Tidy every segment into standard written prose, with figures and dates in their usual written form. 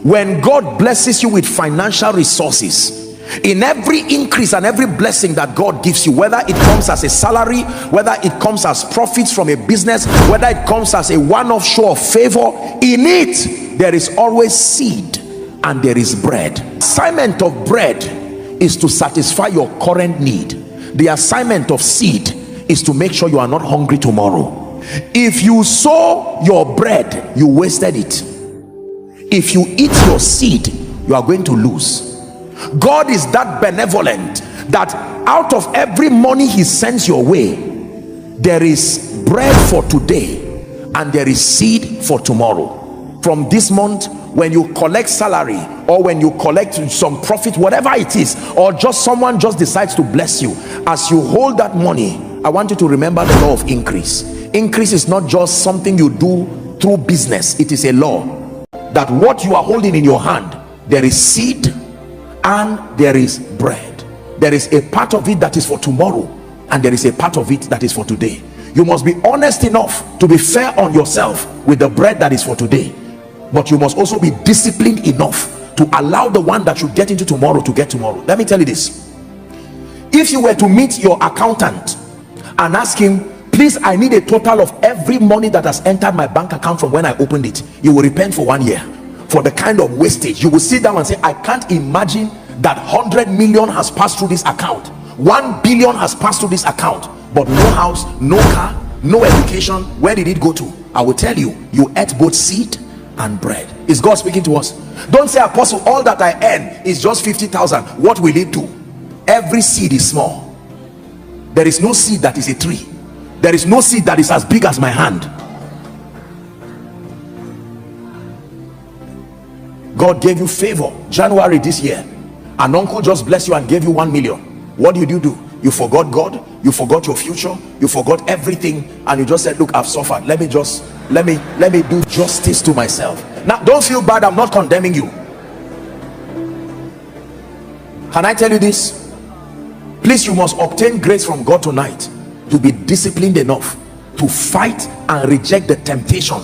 When God blesses you with financial resources, in every increase and every blessing that God gives you, whether it comes as a salary, whether it comes as profits from a business, whether it comes as a one-off show of favor, in it there is always seed and there is bread. Assignment of bread is to satisfy your current need. The assignment of seed is to make sure you are not hungry tomorrow. If you sow your bread, you wasted it. If you eat your seed, you are going to lose. God is that benevolent that out of every money he sends your way, there is bread for today and there is seed for tomorrow. From this month, when you collect salary or when you collect some profit, whatever it is, or just someone just decides to bless you, as you hold that money, I want you to remember the law of increase. Increase is not just something you do through business. It is a law that what you are holding in your hand, there is seed and there is bread. There is a part of it that is for tomorrow and there is a part of it that is for today. You must be honest enough to be fair on yourself with the bread that is for today, but you must also be disciplined enough to allow the one that should get into tomorrow to get tomorrow. Let me tell you this: if you were to meet your accountant and ask him, please, I need a total of every money that has entered my bank account from when I opened it, you will repent for 1 year for the kind of wastage. You will sit down and say, I can't imagine that 100 million has passed through this account, 1 billion has passed through this account, but no house, no car, no education. Where did it go to? I will tell you, you ate both seed and bread. Is God speaking to us? Don't say, Apostle, all that I earn is just 50,000. What will it do? Every seed is small. There is no seed that is a tree. There is no seed that is as big as my hand. God gave you favor January this year. An uncle just blessed you and gave you 1 million. What did you do? You forgot God, you forgot your future, you forgot everything, and you just said, look, I've suffered, let me do justice to myself. Now don't feel bad, I'm not condemning you. Can I tell you this? Please, you must obtain grace from God tonight to be disciplined enough to fight and reject the temptation.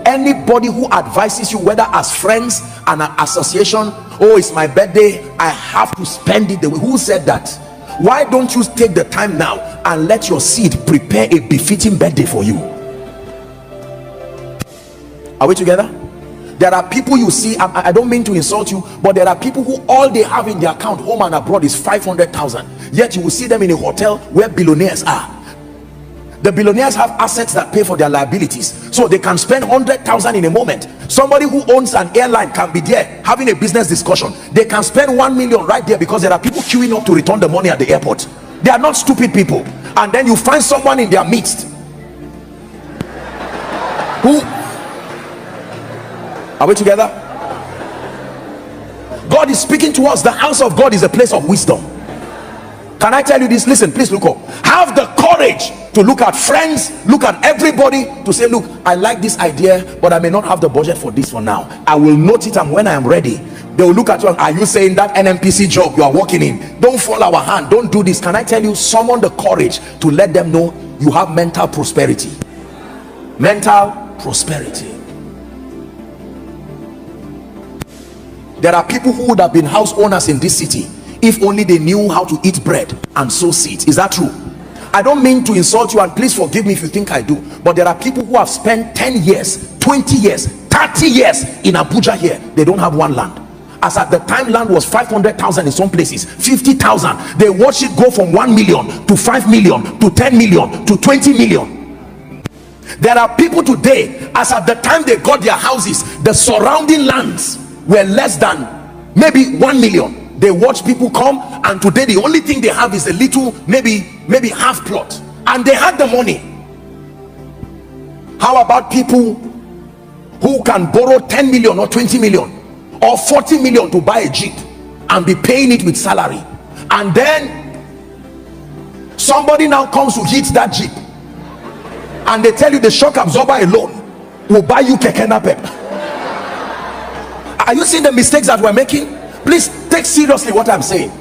Anybody who advises you, whether as friends and an association, oh, it's my birthday, I have to spend it the way. Who said that? Why don't you take the time now and let your seed prepare a befitting birthday for you? Are we together? There are people you see, I don't mean to insult you, but there are people who all they have in their account home and abroad is 500,000, yet you will see them in a hotel where billionaires are. The billionaires have assets that pay for their liabilities, so they can spend 100,000 in a moment. Somebody who owns an airline can be there having a business discussion. They can spend 1 million right there because there are people queuing up to return the money at the airport. They are not stupid people. And then you find someone in their midst who, are we together? God is speaking to us. The house of God is a place of wisdom. Can I tell you this? Listen, please look up. Have the courage to look at friends, look at everybody, to say, look, I like this idea, but I may not have the budget for this for now. I will note it, and when I am ready, they will look at you and, are you saying that NMPC job you are working in, don't fall our hand, don't do this? Can I tell you, summon the courage to let them know you have mental prosperity. Mental prosperity. There are people who would have been house owners in this city if only they knew how to eat bread and sow seeds. Is that true? I don't mean to insult you, and please forgive me if you think I do, but there are people who have spent 10 years, 20 years, 30 years in Abuja here. They don't have one land. As at the time, land was 500,000 in some places, 50,000. They watch it go from 1 million to 5 million to 10 million to 20 million. There are people today, as at the time they got their houses, the surrounding lands were less than maybe 1 million. They watch people come, and today the only thing they have is a little, maybe half plot, and they had the money. How about people who can borrow 10 million or 20 million or 40 million to buy a jeep and be paying it with salary, and then somebody now comes to hit that jeep and they tell you the shock absorber alone will buy you keke napep? Are you seeing the mistakes that we're making? Please take seriously what I'm saying.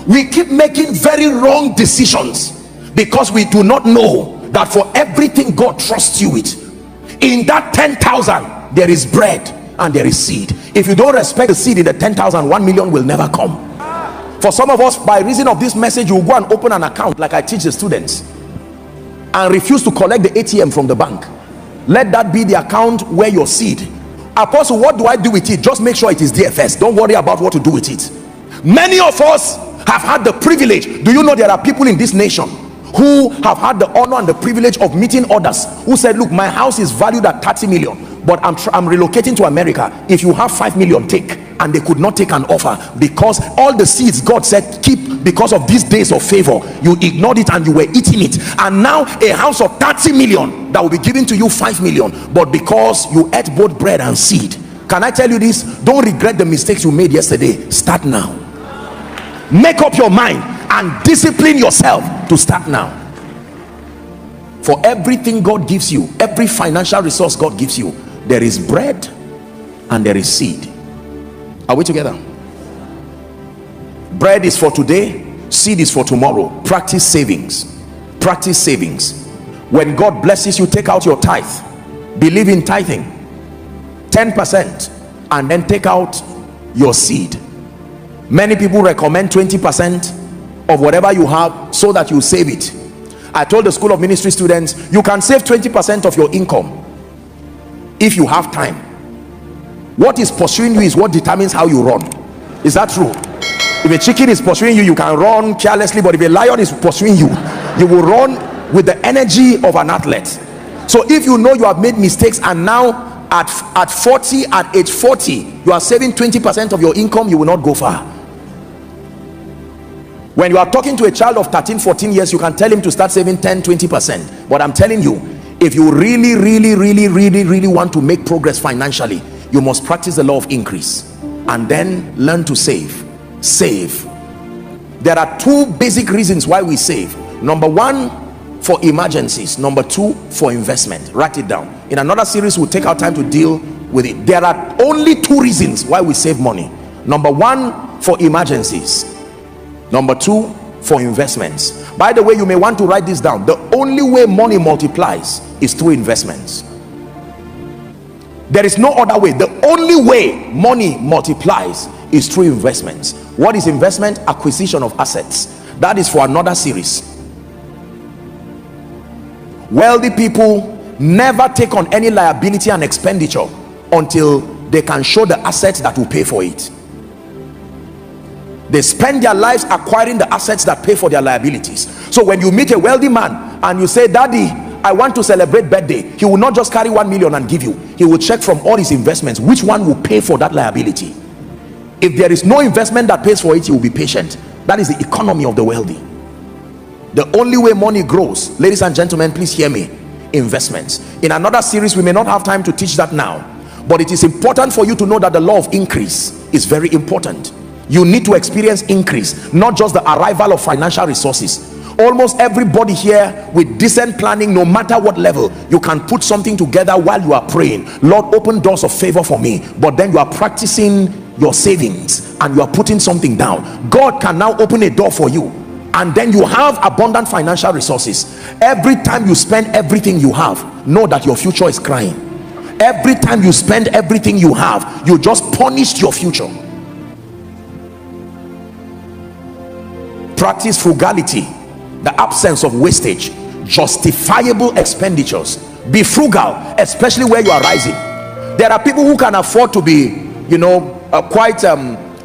We keep making very wrong decisions because we do not know that for everything God trusts you with, in that 10,000 there is bread and there is seed. If you don't respect the seed in the 10,000, 1 million will never come. For some of us, by reason of this message, you will go and open an account like I teach the students and refuse to collect the ATM from the bank. Let that be the account where your seed. Apostle, what do I do with it? Just make sure it is there first. Don't worry about what to do with it. Many of us have had the privilege. Do you know there are people in this nation who have had the honor and the privilege of meeting others who said, look, my house is valued at 30 million, but I'm relocating to America. If you have 5 million, take. And they could not take an offer because all the seeds God said keep, because of these days of favor, you ignored it and you were eating it. And now a house of 30 million that will be given to you 5 million, but because you ate both bread and seed. Can I tell you this? Don't regret the mistakes you made yesterday. Start now. Make up your mind and discipline yourself to start now. For everything God gives you, every financial resource God gives you, there is bread and there is seed. Are we together? Bread is for today, seed is for tomorrow. Practice savings. Practice savings. When God blesses you, take out your tithe. Believe in tithing 10% and then take out your seed. Many people recommend 20% of whatever you have so that you save it. I told the School of Ministry students, you can save 20% of your income if you have time. What is pursuing you is what determines how you run. Is that true? If a chicken is pursuing you, you can run carelessly, but if a lion is pursuing you, you will run with the energy of an athlete. So if you know you have made mistakes and now at 40, at age 40, you are saving 20% of your income, you will not go far. When you are talking to a child of 13, 14 years, you can tell him to start saving 10, 20%. But I'm telling you, if you really want to make progress financially, you must practice the law of increase and then learn to save. There are two basic reasons why we save. Number one, for emergencies. Number two, for investment. Write it down. In another series, we'll take our time to deal with it. There are only two reasons why we save money. Number one, for emergencies. Number two, for investments. By the way, you may want to write this down. The only way money multiplies is through investments. There is no other way. The only way money multiplies is through investments. What is investment? Acquisition of assets. That is for another series. Wealthy people never take on any liability and expenditure until they can show the assets that will pay for it. They spend their lives acquiring the assets that pay for their liabilities. So when you meet a wealthy man and you say, Daddy, I want to celebrate birthday, he will not just carry 1 million and give you. He will check from all his investments which one will pay for that liability. If there is no investment that pays for it, he will be patient. That is the economy of the wealthy. The only way money grows, ladies and gentlemen, please hear me, investments. In another series, we may not have time to teach that now, but it is important for you to know that the law of increase is very important. You need to experience increase, not just the arrival of financial resources. Almost everybody here with decent planning, no matter what level, you can put something together while you are praying. Lord, open doors of favor for me. But then you are practicing your savings and you are putting something down. God can now open a door for you, and then you have abundant financial resources. Every time you spend everything you have, know that your future is crying. Every time you spend everything you have, you just punished your future. Practice frugality, the absence of wastage, justifiable expenditures. Be frugal, especially where you are rising. There are people who can afford to be, quite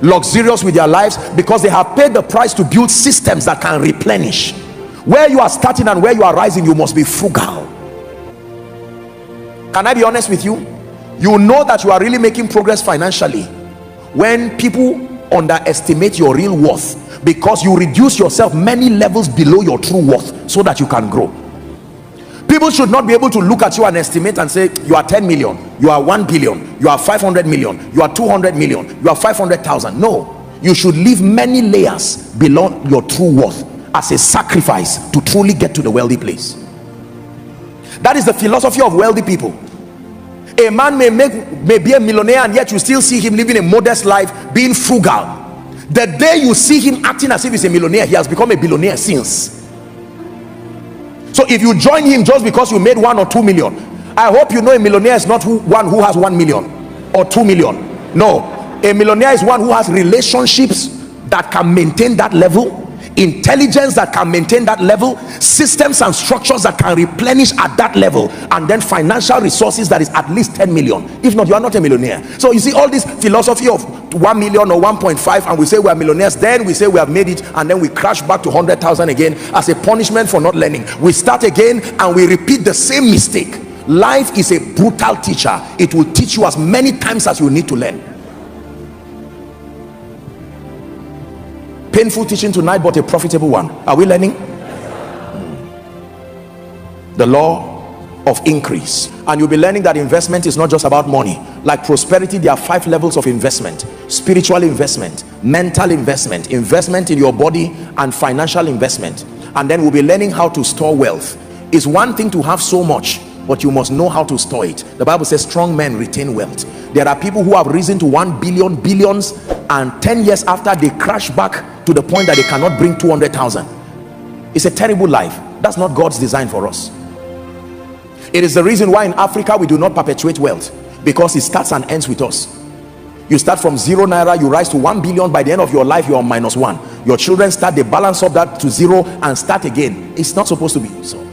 luxurious with their lives because they have paid the price to build systems that can replenish. Where you are starting and where you are rising, you must be frugal. Can I be honest with you? You know that you are really making progress financially when people underestimate your real worth, because you reduce yourself many levels below your true worth so that you can grow. People should not be able to look at you and estimate and say you are 10 million, you are 1 billion, you are 500 million, you are 200 million, you are 500,000. No, you should leave many layers below your true worth as a sacrifice to truly get to the wealthy place. That is the philosophy of wealthy people. A man may be a millionaire and yet you still see him living a modest life, being frugal. The day you see him acting as if he's a millionaire, he has become a billionaire since. So if you join him just because you made 1 or 2 million, I hope you know a millionaire is not one who has 1 million. or 2 million. No, a millionaire is one who has relationships that can maintain that level, intelligence that can maintain that level, systems and structures that can replenish at that level, and then financial resources that is at least 10 million. If not, you are not a millionaire. So you see all this philosophy of 1 million or 1.5, and we say we are millionaires, then we say we have made it, and then we crash back to 100,000 again as a punishment for not learning. We start again and we repeat the same mistake. Life is a brutal teacher. It will teach you as many times as you need to learn. Painful teaching tonight, but a profitable one. Are we learning? The law of increase. And you'll be learning that investment is not just about money. Like prosperity, there are 5 levels of investment: spiritual investment, mental investment, investment in your body, and financial investment. And then we'll be learning how to store wealth. It's one thing to have so much, but you must know how to store it. The Bible says strong men retain wealth. There are people who have risen to 1 billion, billions, and 10 years after they crash back to the point that they cannot bring 200,000. It's a terrible life. That's not God's design for us. It is the reason why in Africa we do not perpetuate wealth, because it starts and ends with us. You start from 0 naira, you rise to 1 billion. By the end of your life, you are -1. Your children start, they balance up that to 0 and start again. It's not supposed to be so.